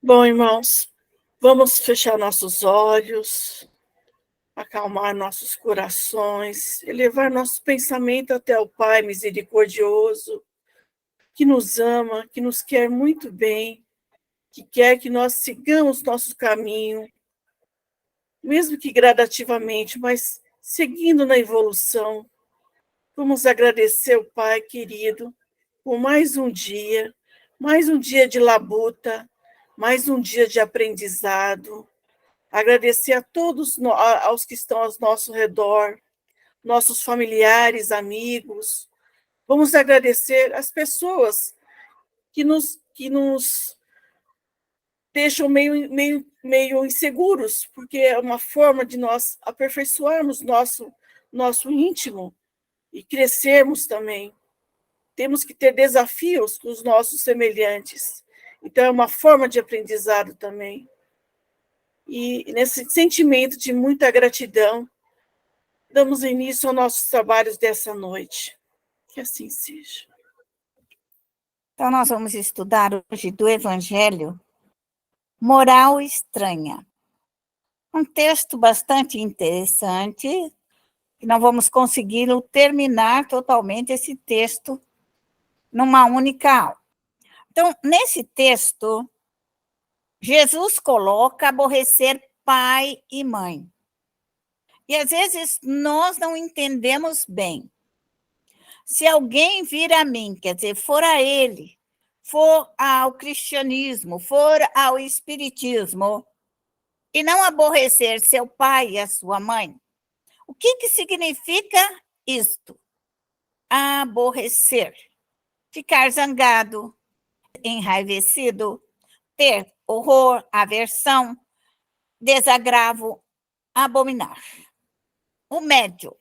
Bom, irmãos, vamos fechar nossos olhos, acalmar nossos corações, elevar nosso pensamento até o Pai misericordioso, que nos ama, que nos quer muito bem, que quer que nós sigamos nosso caminho, mesmo que gradativamente, mas seguindo na evolução. Vamos agradecer ao Pai querido por mais um dia de labuta, mais um dia de aprendizado. Agradecer a todos aos que estão ao nosso redor, nossos familiares, amigos. Vamos agradecer as pessoas que nos deixam meio inseguros, porque é uma forma de nós aperfeiçoarmos nosso íntimo e crescermos também. Temos que ter desafios com os nossos semelhantes. Então, é uma forma de aprendizado também. E nesse sentimento de muita gratidão, damos início aos nossos trabalhos dessa noite. Que assim seja. Então, nós vamos estudar hoje do Evangelho Moral Estranha. Um texto bastante interessante, que não vamos conseguir terminar totalmente esse texto numa única aula. Então, nesse texto, Jesus coloca aborrecer pai e mãe. E às vezes nós não entendemos bem. Se alguém vir a mim, quer dizer, for a ele, for ao cristianismo, for ao espiritismo, e não aborrecer seu pai e a sua mãe, o que significa isto? Aborrecer. Ficar zangado, enraivecido, ter horror, aversão, desagravo, abominar. O médium. O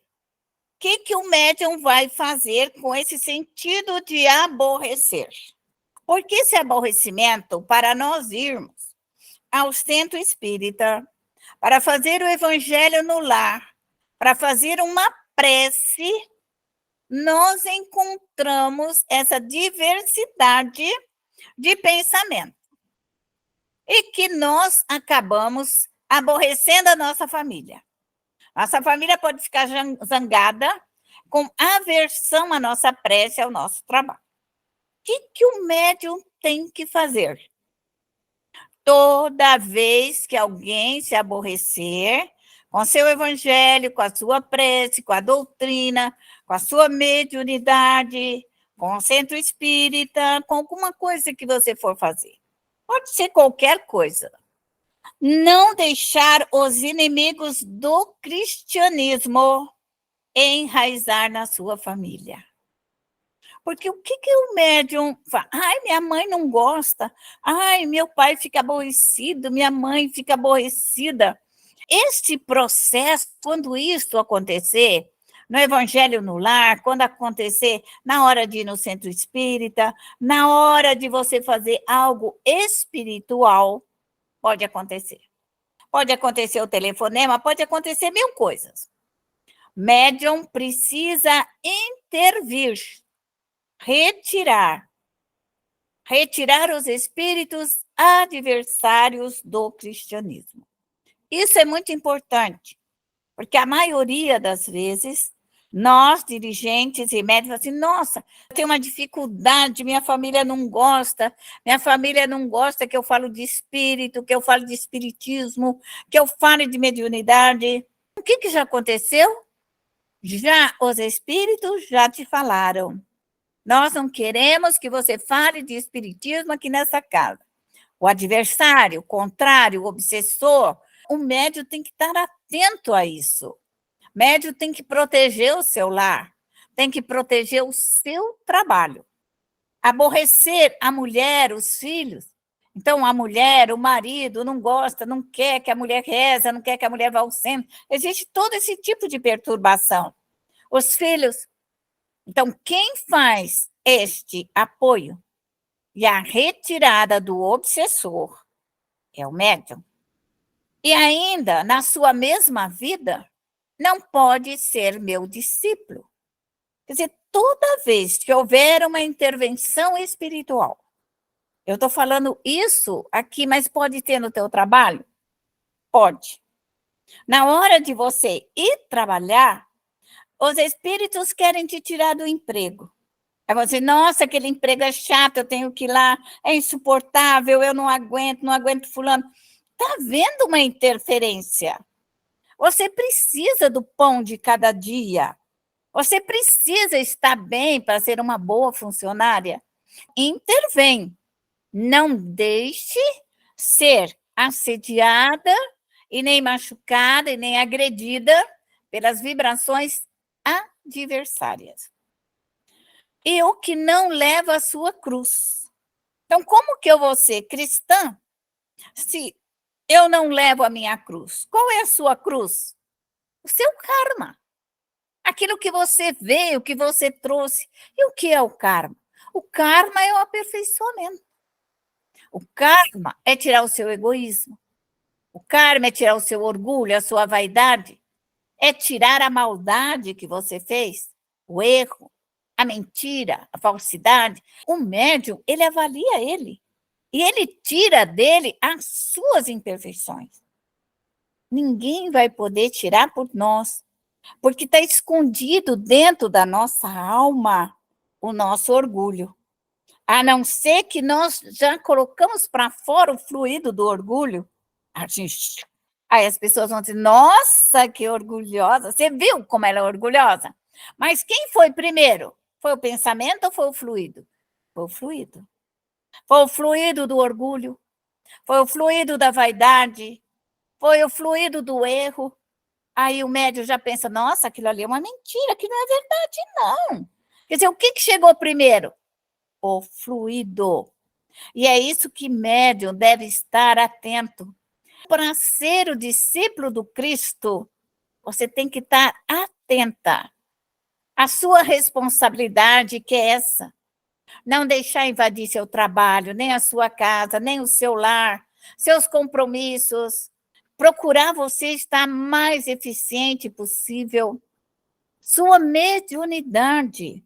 que o médium vai fazer com esse sentido de aborrecer? Porque esse aborrecimento, para nós irmos ao centro espírita, para fazer o evangelho no lar, para fazer uma prece, nós encontramos essa diversidade de pensamento. E que nós acabamos aborrecendo a nossa família. Nossa família pode ficar zangada com aversão à nossa prece, ao nosso trabalho. O que o médium tem que fazer? Toda vez que alguém se aborrecer com seu evangelho, com a sua prece, com a doutrina, com a sua mediunidade, com o centro espírita, com alguma coisa que você for fazer. Pode ser qualquer coisa. Não deixar os inimigos do cristianismo enraizar na sua família. Porque o que o médium fala? Ai, minha mãe não gosta. Ai, meu pai fica aborrecido, minha mãe fica aborrecida. Este processo, quando isso acontecer, no Evangelho no Lar, quando acontecer na hora de ir no centro espírita, na hora de você fazer algo espiritual, pode acontecer. Pode acontecer o telefonema, pode acontecer mil coisas. Médium precisa intervir, retirar os espíritos adversários do cristianismo. Isso é muito importante, porque a maioria das vezes, nós, dirigentes e médicos, assim, nossa, eu tenho uma dificuldade, minha família não gosta que eu falo de espírito, que eu falo de espiritismo, que eu fale de mediunidade. O que já aconteceu? Já os espíritos já te falaram. Nós não queremos que você fale de espiritismo aqui nessa casa. O adversário, o contrário, o obsessor, o médium tem que estar atento a isso. O médium tem que proteger o seu lar, tem que proteger o seu trabalho. Aborrecer a mulher, os filhos. Então, a mulher, o marido, não gosta, não quer que a mulher reza, não quer que a mulher vá ao centro. Existe todo esse tipo de perturbação. Os filhos. Então, quem faz este apoio e a retirada do obsessor é o médium. E ainda, na sua mesma vida, não pode ser meu discípulo. Quer dizer, toda vez que houver uma intervenção espiritual, Eu estou falando isso aqui, mas pode ter no teu trabalho? Pode. Na hora de você ir trabalhar, os espíritos querem te tirar do emprego. Aí você, nossa, aquele emprego é chato, eu tenho que ir lá, é insuportável, eu não aguento fulano. Está havendo uma interferência. Você precisa do pão de cada dia. Você precisa estar bem para ser uma boa funcionária. Intervém. Não deixe ser assediada e nem machucada e nem agredida pelas vibrações adversárias. E o que não leva a sua cruz. Então, como que eu vou ser cristã se eu não levo a minha cruz? Qual é a sua cruz? O seu karma. Aquilo que você veio, o que você trouxe. E o que é o karma? O karma é o aperfeiçoamento. O karma é tirar o seu egoísmo. O karma é tirar o seu orgulho, a sua vaidade. É tirar a maldade que você fez, o erro, a mentira, a falsidade. O médium, ele avalia ele. E ele tira dele as suas imperfeições. Ninguém vai poder tirar por nós, porque está escondido dentro da nossa alma o nosso orgulho. A não ser que nós já colocamos para fora o fluido do orgulho, aí as pessoas vão dizer, nossa, que orgulhosa. Você viu como ela é orgulhosa? Mas quem foi primeiro? Foi o pensamento ou foi o fluido? Foi o fluido. Foi o fluido do orgulho, foi o fluido da vaidade, foi o fluido do erro. Aí o médium já pensa, nossa, aquilo ali é uma mentira, aquilo não é verdade, não. Quer dizer, o que chegou primeiro? O fluido. E é isso que médium deve estar atento. Para ser o discípulo do Cristo, você tem que estar atenta. A sua responsabilidade que é essa. Não deixar invadir seu trabalho, nem a sua casa, nem o seu lar, seus compromissos. Procurar você estar mais eficiente possível. Sua mediunidade.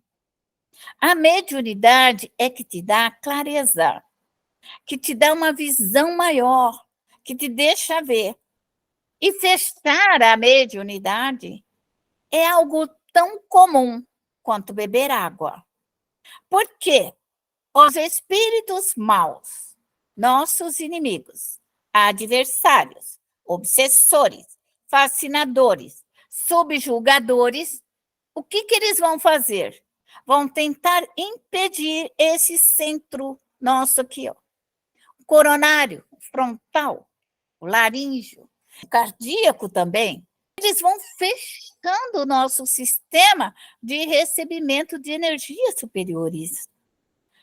A mediunidade é que te dá clareza, que te dá uma visão maior, que te deixa ver. E fechar a mediunidade é algo tão comum quanto beber água. Por quê? Os espíritos maus, nossos inimigos, adversários, obsessores, fascinadores, subjugadores, o que eles vão fazer? Vão tentar impedir esse centro nosso aqui, ó. O coronário, o frontal, o laríngeo, o cardíaco também. Eles vão fechando o nosso sistema de recebimento de energias superiores.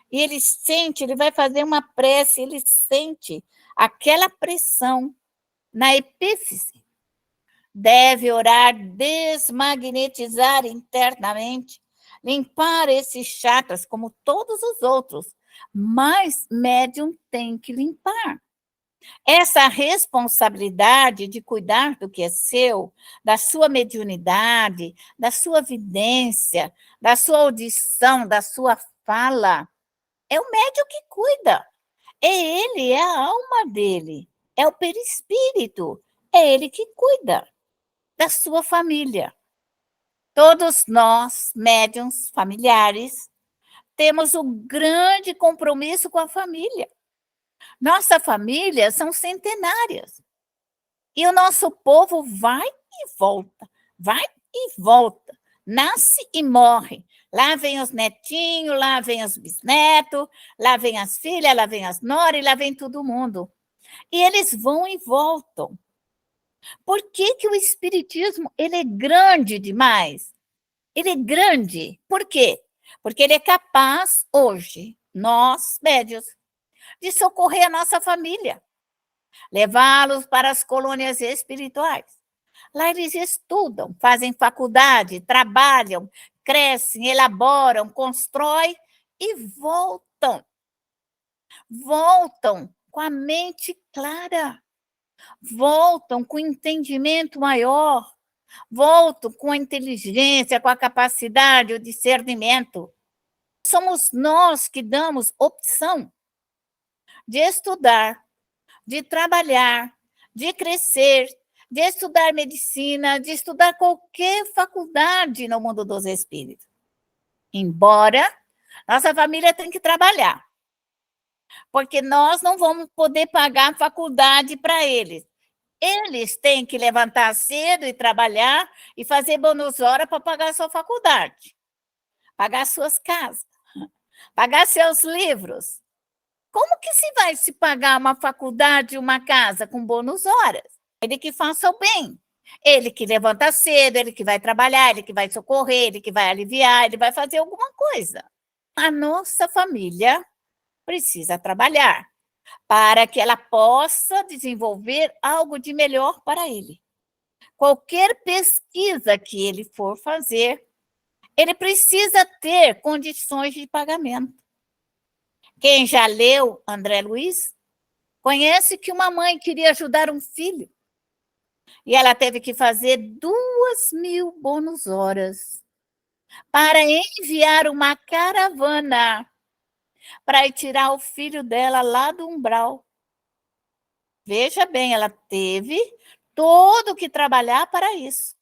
E ele sente, ele vai fazer uma prece, ele sente aquela pressão na epífise. Deve orar, desmagnetizar internamente, limpar esses chakras, como todos os outros, mas médium tem que limpar. Essa responsabilidade de cuidar do que é seu, da sua mediunidade, da sua vidência, da sua audição, da sua fala, é o médium que cuida. É ele, é a alma dele, é o perispírito, é ele que cuida da sua família. Todos nós, médiuns familiares, temos um grande compromisso com a família. Nossa família são centenárias. E o nosso povo vai e volta, nasce e morre. Lá vem os netinhos, lá vem os bisnetos, lá vem as filhas, lá vem as noras, e lá vem todo mundo. E eles vão e voltam. Por que o espiritismo ele é grande demais? Ele é grande. Por quê? Porque ele é capaz, hoje, nós, médios, de socorrer a nossa família, levá-los para as colônias espirituais. Lá eles estudam, fazem faculdade, trabalham, crescem, elaboram, constroem e voltam. Voltam com a mente clara, voltam com entendimento maior, voltam com a inteligência, com a capacidade, o discernimento. Somos nós que damos opção. de estudar, de trabalhar, de crescer, de estudar medicina, de estudar qualquer faculdade no mundo dos espíritos. Embora nossa família tenha que trabalhar, porque nós não vamos poder pagar a faculdade para eles. Eles têm que levantar cedo e trabalhar e fazer bônus hora para pagar a sua faculdade, pagar suas casas, pagar seus livros. Como que se vai se pagar uma faculdade e uma casa com bônus horas? Ele que faça o bem. Ele que levanta cedo, ele que vai trabalhar, ele que vai socorrer, ele que vai aliviar, ele vai fazer alguma coisa. A nossa família precisa trabalhar para que ela possa desenvolver algo de melhor para ele. Qualquer pesquisa que ele for fazer, ele precisa ter condições de pagamento. Quem já leu André Luiz conhece que uma mãe queria ajudar um filho e ela teve que fazer 2.000 bônus horas para enviar uma caravana para ir tirar o filho dela lá do umbral. Veja bem, ela teve todo que trabalhar para isso.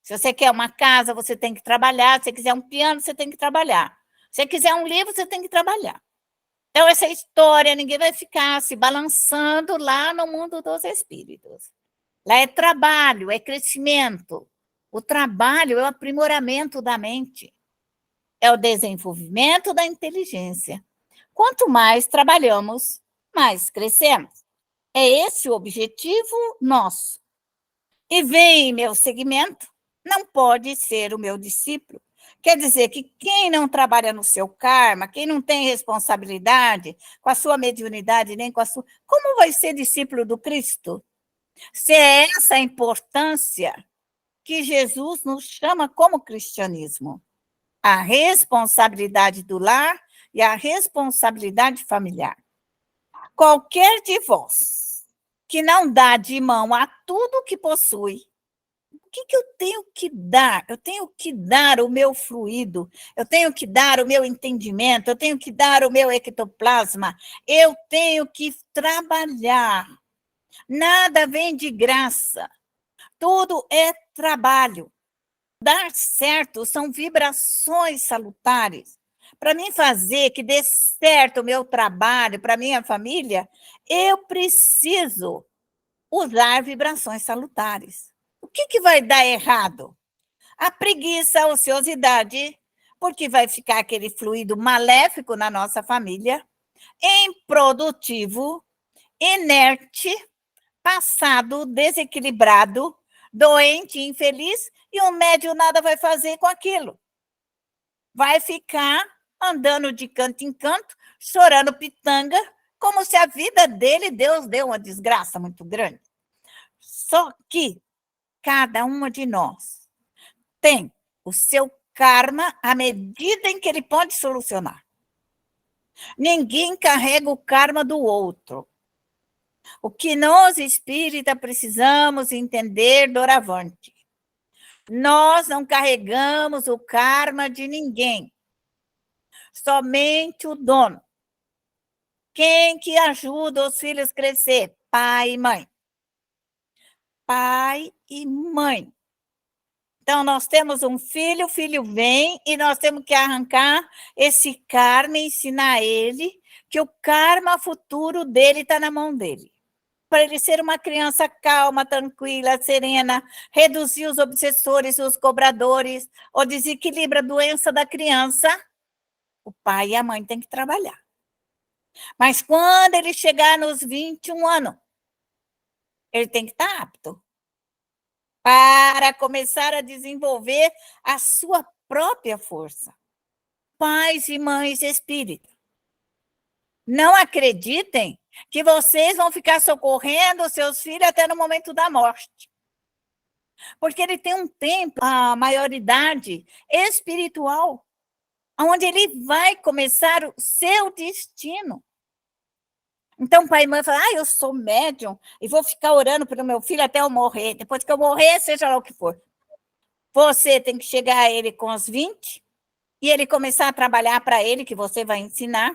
Se você quer uma casa, você tem que trabalhar. Se você quiser um piano, você tem que trabalhar. Se você quiser um livro, você tem que trabalhar. Então, essa história, ninguém vai ficar se balançando lá no mundo dos espíritos. Lá é trabalho, é crescimento. O trabalho é o aprimoramento da mente. É o desenvolvimento da inteligência. Quanto mais trabalhamos, mais crescemos. É esse o objetivo nosso. E vem meu segmento, não pode ser o meu discípulo. Quer dizer que quem não trabalha no seu karma, quem não tem responsabilidade com a sua mediunidade, nem com a sua... Como vai ser discípulo do Cristo? Se é essa a importância que Jesus nos chama como cristianismo. A responsabilidade do lar e a responsabilidade familiar. Qualquer de vós que não dá de mão a tudo que possui, o que eu tenho que dar? Eu tenho que dar o meu fluido, eu tenho que dar o meu entendimento, eu tenho que dar o meu ectoplasma, eu tenho que trabalhar. Nada vem de graça, tudo é trabalho. Dar certo são vibrações salutares. Para mim fazer que dê certo o meu trabalho, para minha família, eu preciso usar vibrações salutares. O que vai dar errado? A preguiça, a ociosidade, porque vai ficar aquele fluido maléfico na nossa família, improdutivo, inerte, passado, desequilibrado, doente, infeliz, e o médium nada vai fazer com aquilo. Vai ficar andando de canto em canto, chorando pitanga, como se a vida dele, Deus deu uma desgraça muito grande. Só que cada uma de nós tem o seu karma à medida em que ele pode solucionar. Ninguém carrega o karma do outro. O que nós, espírita, precisamos entender doravante. Nós não carregamos o karma de ninguém. Somente o dono. Quem que ajuda os filhos a crescer? Pai e mãe. Pai e mãe. Então, nós temos um filho, o filho vem e nós temos que arrancar esse karma e ensinar ele que o karma futuro dele está na mão dele. Para ele ser uma criança calma, tranquila, serena, reduzir os obsessores, os cobradores, ou desequilibra a doença da criança, o pai e a mãe têm que trabalhar. Mas quando ele chegar nos 21 anos, ele tem que estar apto para começar a desenvolver a sua própria força. Pais e mães espíritas, não acreditem que vocês vão ficar socorrendo os seus filhos até no momento da morte. Porque ele tem um tempo, a maioridade espiritual, onde ele vai começar o seu destino. Então, pai e mãe falam, eu sou médium e vou ficar orando pelo meu filho até eu morrer. Depois que eu morrer, seja lá o que for. Você tem que chegar a ele com os 20 e ele começar a trabalhar para ele, que você vai ensinar.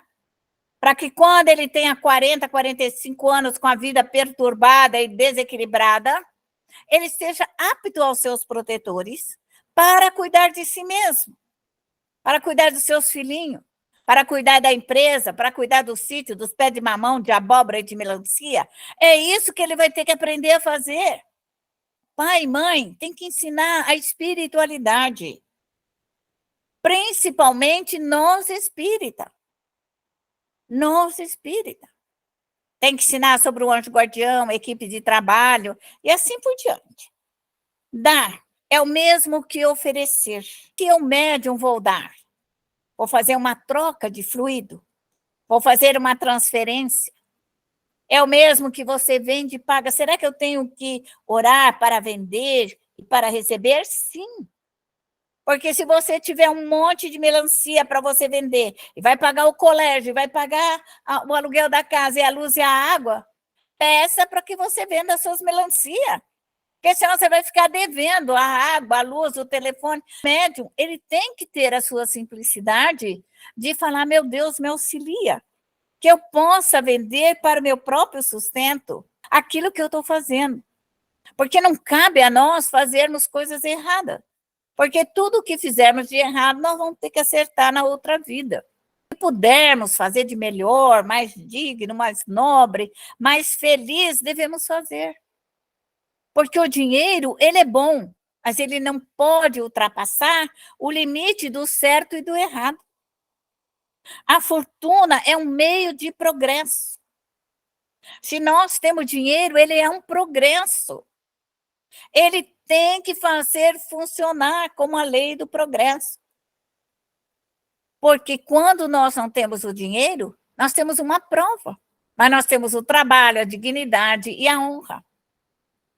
para que quando ele tenha 40, 45 anos com a vida perturbada e desequilibrada, ele esteja apto aos seus protetores para cuidar de si mesmo, para cuidar dos seus filhinhos, para cuidar da empresa, para cuidar do sítio, dos pés de mamão, de abóbora e de melancia. É isso que ele vai ter que aprender a fazer. Pai e mãe tem que ensinar a espiritualidade, principalmente nós espíritas. Nós espíritas. Tem que ensinar sobre o anjo guardião, a equipe de trabalho e assim por diante. Dar é o mesmo que oferecer. O que eu, médium, vou dar? Vou fazer uma troca de fluido? Vou fazer uma transferência? É o mesmo que você vende e paga. Será que eu tenho que orar para vender e para receber? Sim. Porque se você tiver um monte de melancia para você vender, e vai pagar o colégio, vai pagar o aluguel da casa, e a luz e a água, peça para que você venda as suas melancia. Porque senão você vai ficar devendo a água, a luz, o telefone. O médium, ele tem que ter a sua simplicidade de falar, meu Deus, me auxilia. Que eu possa vender para o meu próprio sustento aquilo que eu estou fazendo. Porque não cabe a nós fazermos coisas erradas. Porque tudo que fizermos de errado, nós vamos ter que acertar na outra vida. Se pudermos fazer de melhor, mais digno, mais nobre, mais feliz, devemos fazer. Porque o dinheiro, ele é bom, mas ele não pode ultrapassar o limite do certo e do errado. A fortuna é um meio de progresso. Se nós temos dinheiro, ele é um progresso. Ele tem que fazer funcionar como a lei do progresso. Porque quando nós não temos o dinheiro, nós temos uma prova. Mas nós temos o trabalho, a dignidade e a honra.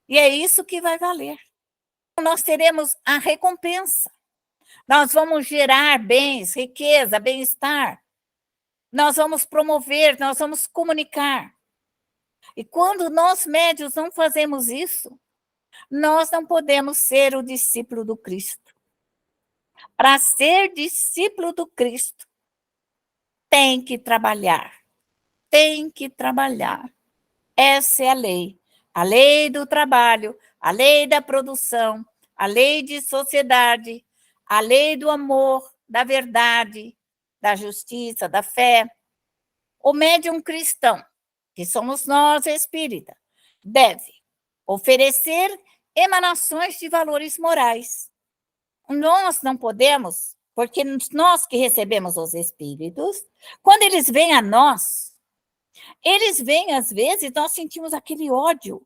E é isso que vai valer. Nós teremos a recompensa. Nós vamos gerar bens, riqueza, bem-estar. Nós vamos promover, nós vamos comunicar. E quando nós médios não fazemos isso, nós não podemos ser o discípulo do Cristo. Para ser discípulo do Cristo, tem que trabalhar. Tem que trabalhar. Essa é a lei do trabalho, a lei da produção, a lei de sociedade, a lei do amor, da verdade, da justiça, da fé. O médium cristão, que somos nós espíritas, deve oferecer emanações de valores morais. Nós não podemos, porque nós que recebemos os espíritos, quando eles vêm a nós, eles vêm, às vezes, nós sentimos aquele ódio,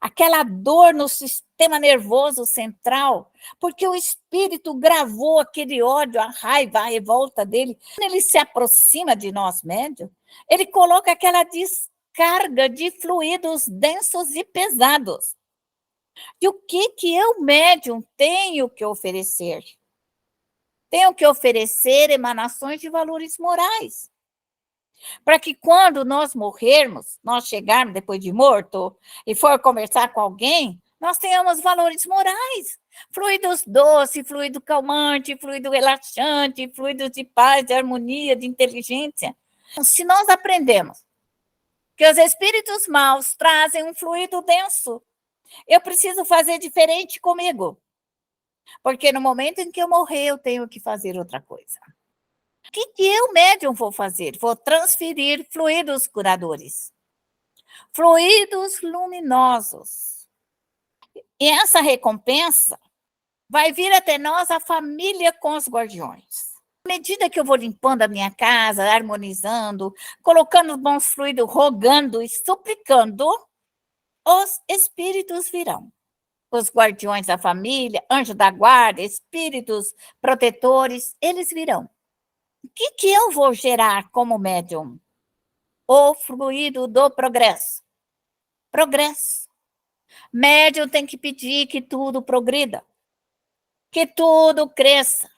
aquela dor no sistema nervoso central, porque o espírito gravou aquele ódio, a raiva, a revolta dele. Quando ele se aproxima de nós, médium, ele coloca aquela descarga de fluidos densos e pesados. E o que eu, médium, tenho que oferecer? Tenho que oferecer emanações de valores morais. Para que quando nós morrermos, nós chegarmos depois de morto e for conversar com alguém, nós tenhamos valores morais. Fluidos doces, fluido calmante, fluido relaxante, fluidos de paz, de harmonia, de inteligência. Se nós aprendemos que os espíritos maus trazem um fluido denso, eu preciso fazer diferente comigo. Porque no momento em que eu morrer, eu tenho que fazer outra coisa. O que eu, médium, vou fazer? Vou transferir fluidos curadores. Fluidos luminosos. E essa recompensa vai vir até nós, a família com os guardiões. À medida que eu vou limpando a minha casa, harmonizando, colocando bons fluidos, rogando e suplicando, os espíritos virão. Os guardiões da família, anjo da guarda, espíritos protetores, eles virão. O que eu vou gerar como médium? O fluido do progresso. Progresso. Médium tem que pedir que tudo progrida, que tudo cresça.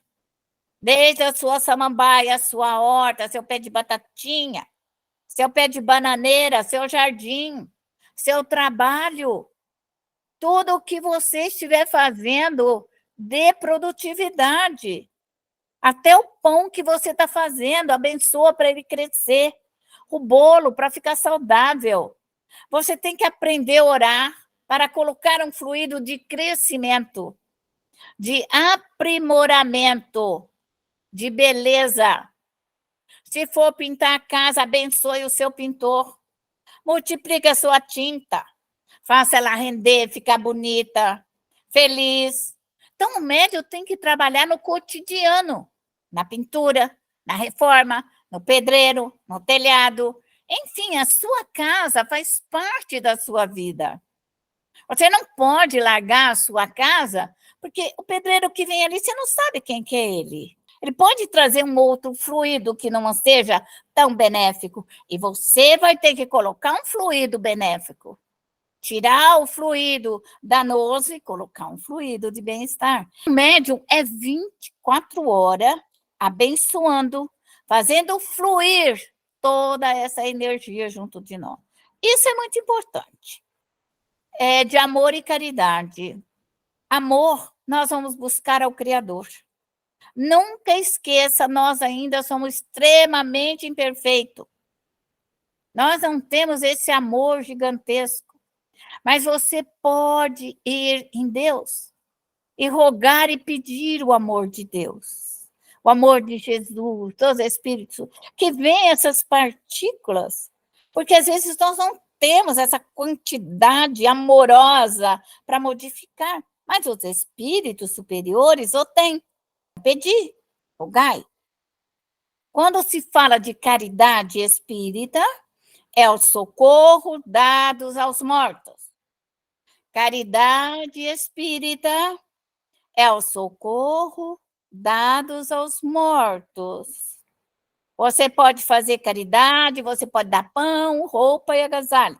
Desde a sua samambaia, a sua horta, seu pé de batatinha, seu pé de bananeira, seu jardim, seu trabalho. Tudo o que você estiver fazendo, dê produtividade. Até o pão que você está fazendo, abençoa para ele crescer. o bolo para ficar saudável. Você tem que aprender a orar para colocar um fluido de crescimento, de aprimoramento, de beleza. Se for pintar a casa, abençoe o seu pintor. Multiplique a sua tinta. Faça ela render, ficar bonita, feliz. Então, o médium tem que trabalhar no cotidiano, na pintura, na reforma, no pedreiro, no telhado. Enfim, a sua casa faz parte da sua vida. Você não pode largar a sua casa, porque o pedreiro que vem ali, você não sabe quem que é ele. Ele pode trazer um outro fluido que não seja tão benéfico, e você vai ter que colocar um fluido benéfico. Tirar o fluido danoso e colocar um fluido de bem-estar. O médium é 24 horas abençoando, fazendo fluir toda essa energia junto de nós. Isso é muito importante. É de amor e caridade. Amor, nós vamos buscar ao Criador. Nunca esqueça, nós ainda somos extremamente imperfeitos. Nós não temos esse amor gigantesco. Mas você pode ir em Deus e rogar e pedir o amor de Deus, o amor de Jesus, dos Espíritos, que vem essas partículas, porque às vezes nós não temos essa quantidade amorosa para modificar, mas os espíritos superiores o têm. Pedir, rogai. Quando se fala de caridade espírita, é o socorro dado aos mortos. Caridade espírita é o socorro dados aos mortos. Você pode fazer caridade, você pode dar pão, roupa e agasalho.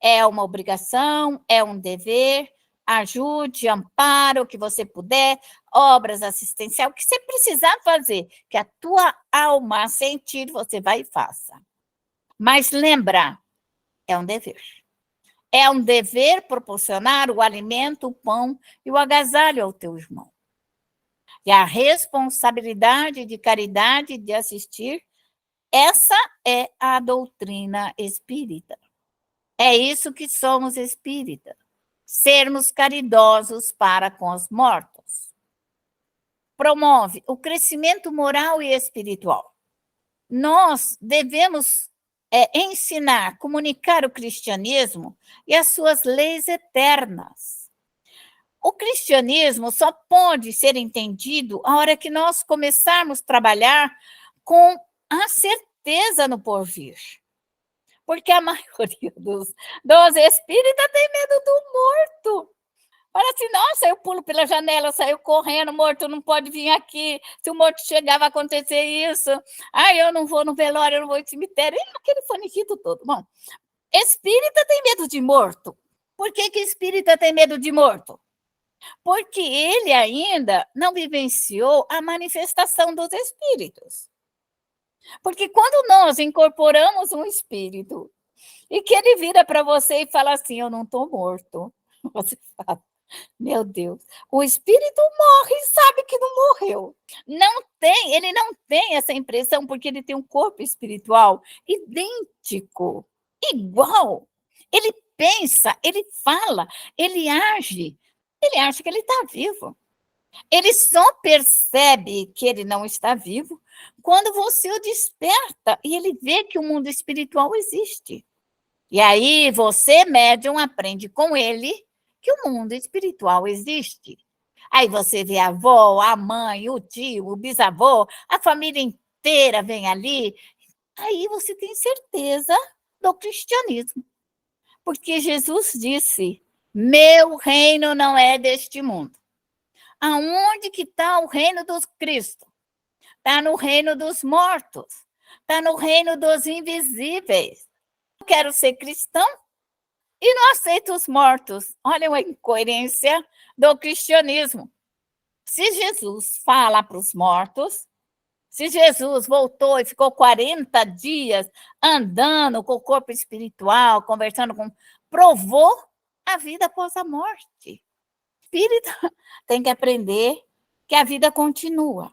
É uma obrigação, é um dever. Ajude, ampare o que você puder, obras assistenciais, o que você precisar fazer, que a tua alma sentir, você vai e faça. Mas lembra, é um dever. É um dever proporcionar o alimento, o pão e o agasalho ao teu irmão. E a responsabilidade de caridade de assistir, essa é a doutrina espírita. É isso que somos espíritas. Sermos caridosos para com os mortos. Promove o crescimento moral e espiritual. Nós devemos ensinar, comunicar o cristianismo e as suas leis eternas. O cristianismo só pode ser entendido a hora que nós começarmos a trabalhar com a certeza no porvir. Porque a maioria dos espíritas tem medo do morto. Fala assim, nossa, eu pulo pela janela, saio correndo, o morto não pode vir aqui. Se o morto chegar, vai acontecer isso. Eu não vou no velório, eu não vou no cemitério. E aquele faniquito todo. Bom, espírita tem medo de morto. Por que espírita tem medo de morto? Porque ele ainda não vivenciou a manifestação dos espíritos. Porque quando nós incorporamos um espírito e que ele vira para você e fala assim, eu não estou morto. Você fala, meu Deus, o espírito morre e sabe que não morreu. Ele não tem essa impressão porque ele tem um corpo espiritual idêntico, igual. Ele pensa, ele fala, ele age, ele acha que ele está vivo. Ele só percebe que ele não está vivo quando você o desperta e ele vê que o mundo espiritual existe. E aí você, médium, aprende com ele que o mundo espiritual existe. Aí você vê a avó, a mãe, o tio, o bisavô, a família inteira vem ali. Aí você tem certeza do cristianismo. Porque Jesus disse, meu reino não é deste mundo. Aonde que está o reino dos Cristo? Está no reino dos mortos. Está no reino dos invisíveis. Eu quero ser cristão e não aceito os mortos. Olha a incoerência do cristianismo. Se Jesus fala para os mortos, se Jesus voltou e ficou 40 dias andando com o corpo espiritual, conversando com... provou a vida após a morte. Espírita tem que aprender que a vida continua.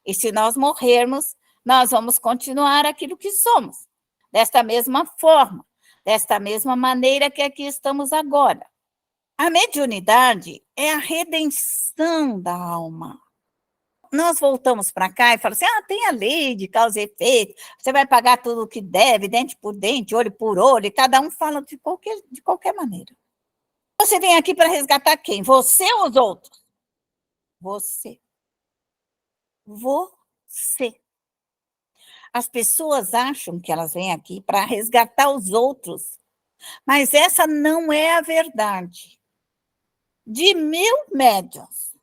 E se nós morrermos, nós vamos continuar aquilo que somos. desta mesma forma, desta mesma maneira que aqui estamos agora. A mediunidade é a redenção da alma. Nós voltamos para cá e falamos assim, tem a lei de causa e efeito, você vai pagar tudo o que deve, dente por dente, olho por olho, e cada um fala de qualquer maneira. Você vem aqui para resgatar quem? Você ou os outros? Você. Você. As pessoas acham que elas vêm aqui para resgatar os outros, mas essa não é a verdade. De 1000 médiuns,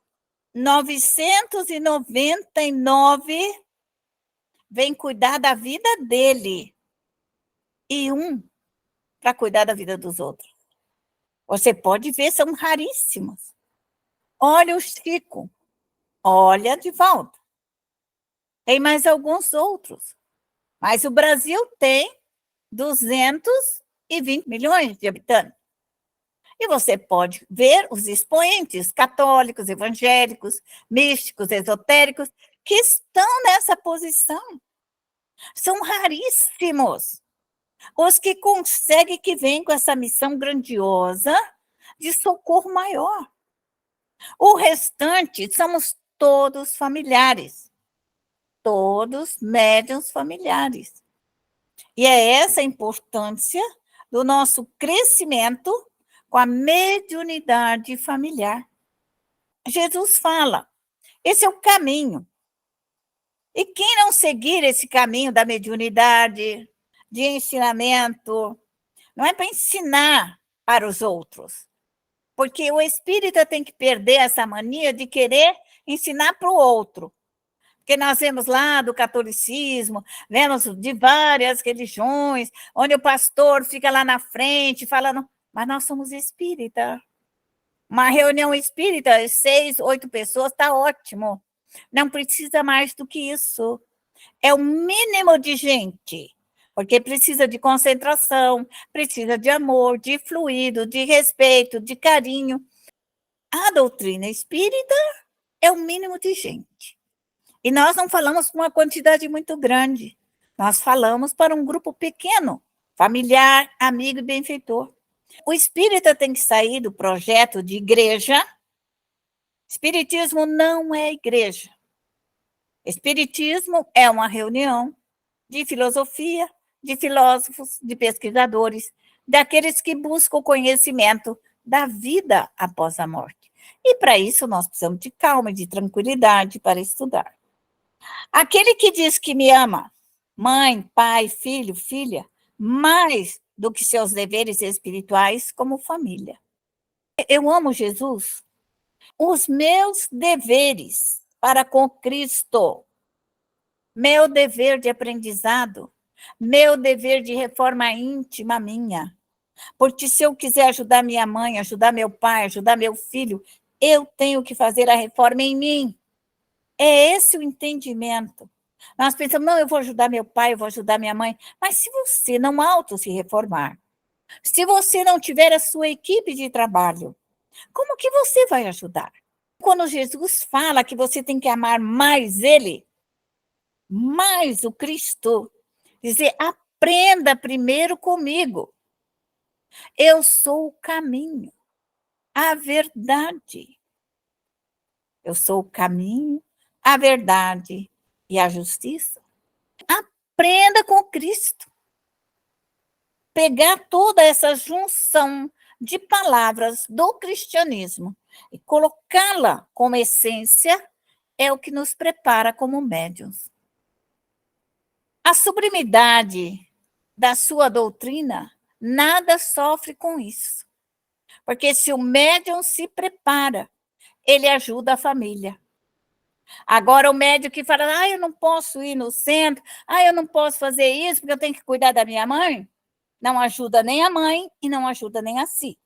999 vem cuidar da vida dele e um para cuidar da vida dos outros. Você pode ver, são raríssimos. Olha o Chico, olha Divaldo. Tem mais alguns outros, mas o Brasil tem 220 milhões de habitantes. E você pode ver os expoentes católicos, evangélicos, místicos, esotéricos, que estão nessa posição. São raríssimos os que conseguem, que vêm com essa missão grandiosa de socorro maior. O restante somos todos familiares, todos médiuns familiares. E é essa a importância do nosso crescimento com a mediunidade familiar. Jesus fala, esse é o caminho. E quem não seguir esse caminho da mediunidade, de ensinamento, não é para ensinar para os outros, porque o espírita tem que perder essa mania de querer ensinar para o outro. Porque nós vemos lá do catolicismo, vemos de várias religiões, onde o pastor fica lá na frente falando, mas nós somos espírita. Uma reunião espírita, 6, 8 pessoas, está ótimo. Não precisa mais do que isso. É o mínimo de gente, porque precisa de concentração, precisa de amor, de fluido, de respeito, de carinho. A doutrina espírita é o mínimo de gente. E nós não falamos para uma quantidade muito grande. Nós falamos para um grupo pequeno, familiar, amigo e benfeitor. O espírita tem que sair do projeto de igreja. Espiritismo não é igreja. Espiritismo é uma reunião de filosofia, de filósofos, de pesquisadores, daqueles que buscam o conhecimento da vida após a morte. E para isso nós precisamos de calma e de tranquilidade para estudar. Aquele que diz que me ama, mãe, pai, filho, filha, mais do que seus deveres espirituais como família. Eu amo Jesus. Os meus deveres para com Cristo, meu dever de aprendizado, meu dever de reforma íntima minha. Porque se eu quiser ajudar minha mãe, ajudar meu pai, ajudar meu filho, eu tenho que fazer a reforma em mim. É esse o entendimento. Nós pensamos, não, eu vou ajudar meu pai, eu vou ajudar minha mãe. Mas se você não se reformar, se você não tiver a sua equipe de trabalho, como que você vai ajudar? Quando Jesus fala que você tem que amar mais ele, mais o Cristo, dizer, aprenda primeiro comigo. Eu sou o caminho, a verdade. Eu sou o caminho, a verdade e a justiça. Aprenda com Cristo. Pegar toda essa junção de palavras do cristianismo e colocá-la como essência é o que nos prepara como médiuns. A sublimidade da sua doutrina nada sofre com isso. Porque se o médium se prepara, ele ajuda a família. Agora, o médium que fala, eu não posso ir no centro, eu não posso fazer isso porque eu tenho que cuidar da minha mãe, não ajuda nem a mãe e não ajuda nem a si.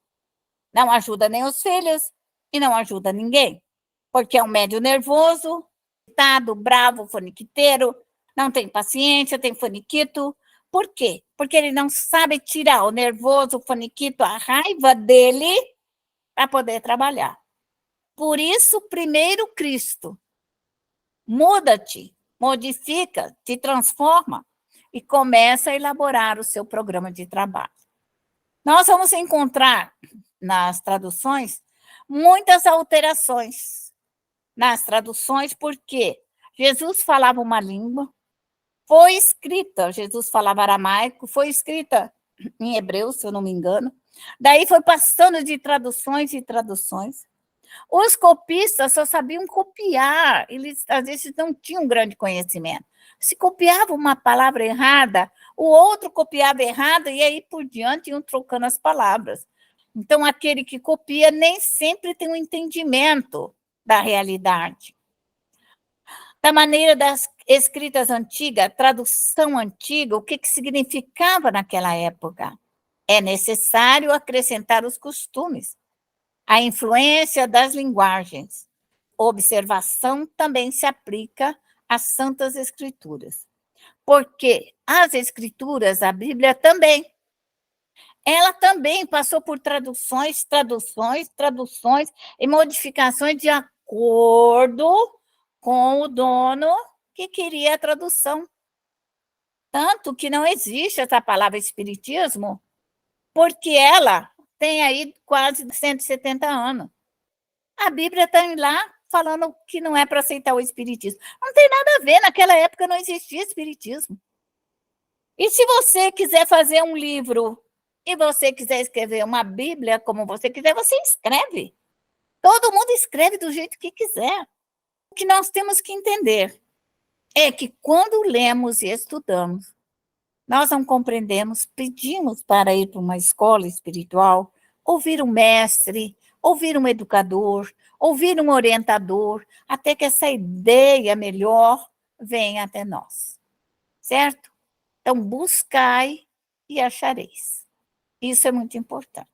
Não ajuda nem os filhos e não ajuda ninguém. Porque é um médium nervoso, irritado, bravo, foniquiteiro, não tem paciência, tem foniquito. Por quê? Porque ele não sabe tirar o nervoso, o foniquito, a raiva dele para poder trabalhar. Por isso, primeiro Cristo. Muda-te, modifica, te transforma. e começa a elaborar o seu programa de trabalho. Nós vamos encontrar nas traduções muitas alterações nas traduções, porque Jesus falava uma língua, foi escrita, Jesus falava aramaico, foi escrita em hebreu, se eu não me engano, daí foi passando de traduções e traduções. Os copistas só sabiam copiar, eles às vezes não tinham grande conhecimento. Se copiava uma palavra errada, o outro copiava errada e aí por diante iam trocando as palavras. Então, aquele que copia nem sempre tem um entendimento da realidade. Da maneira das escritas antigas, tradução antiga, o que significava naquela época? É necessário acrescentar os costumes, a influência das linguagens. Observação também se aplica às Santas Escrituras, porque as Escrituras, a Bíblia também, ela também passou por traduções e modificações de acordo com o dono que queria a tradução. Tanto que não existe essa palavra espiritismo, porque ela tem aí quase 170 anos. A Bíblia está lá falando que não é para aceitar o espiritismo. Não tem nada a ver, naquela época não existia espiritismo. E se você quiser fazer um livro e você quiser escrever uma Bíblia como você quiser, você escreve. Todo mundo escreve do jeito que quiser. O que nós temos que entender é que quando lemos e estudamos, nós não compreendemos, pedimos para ir para uma escola espiritual, ouvir um mestre, ouvir um educador, ouvir um orientador, até que essa ideia melhor venha até nós. Certo? Então, buscai e achareis. Isso é muito importante.